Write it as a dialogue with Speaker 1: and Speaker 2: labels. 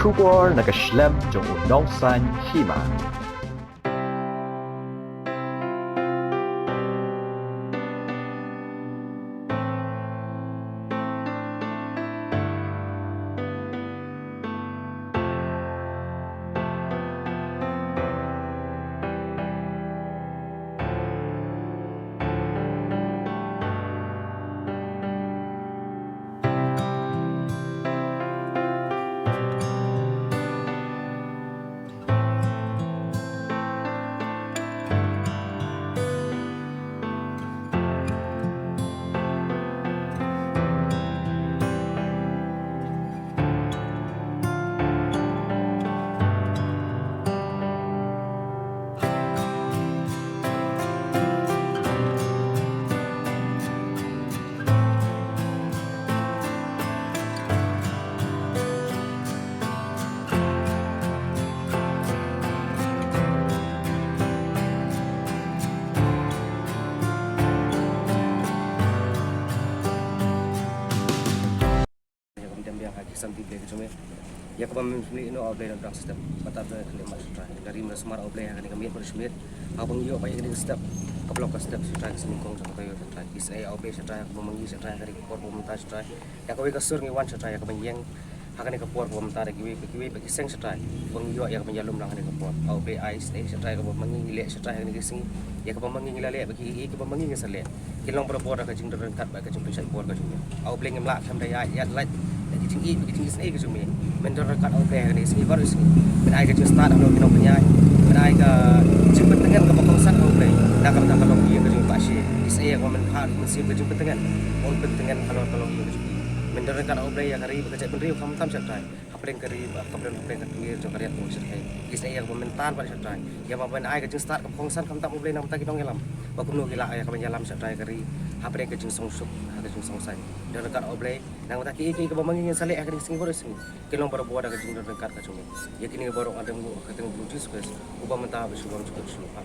Speaker 1: 出国那个 schlimm 就农山起嘛。
Speaker 2: Something like cuma ya kami beli no outlet dan sistem batas dari masyarakat dari smart outlet yang kami bersumit abang yo banyak dari step keblok step setelah semingkong contoh kayu setelah isai outlet setelah memanggil setelah dari kupor pemerintah setelah ya kami kasur ngiwan setelah ya kami yang akan kupor pemerintah kiwi bagi seng setelah bang yo yang menjalum lang kami kupor outlet ice setelah kami memanggil lek setelah yang kising ya kami memanggil lek bagi kami memanggil selek kilong berbuat ke jeng derengkat bagi jeng bisa buat ke jeng outlet ngemlak sampai ya light begitu sini ke sini, mendekat outlet ni sini baru sini, menaik ke start kalau kita punya, menaik ke jemput dengan ke pengkosan outlet, nak kalau dia ke jemput pasir, saya kalau menhar mesti ke jemput dengan, orang dengan kalau dia ke sini, mendekat outlet yang hari bekerja beri kamu tam setai, apa yang kari, kemudian apa yang kiri jauh karya tu setai, saya kalau mentan pada setai, yang apa menaik ke start ke pengkosan kamu tam outlet nak kita ngelam, waktu nu gila ayah kamu jalan setai kari, apa yang ke jemput sungsuk, ke jemput sungsai, dan dekat outlet. Nang tak kiki ke pemangin saleh akan sing baru sini. Kelong baru buat agak jengder dekat ke cumi. Ya kini baru ada mu ketemu blue juice ubah mentah bersuara cukup suka.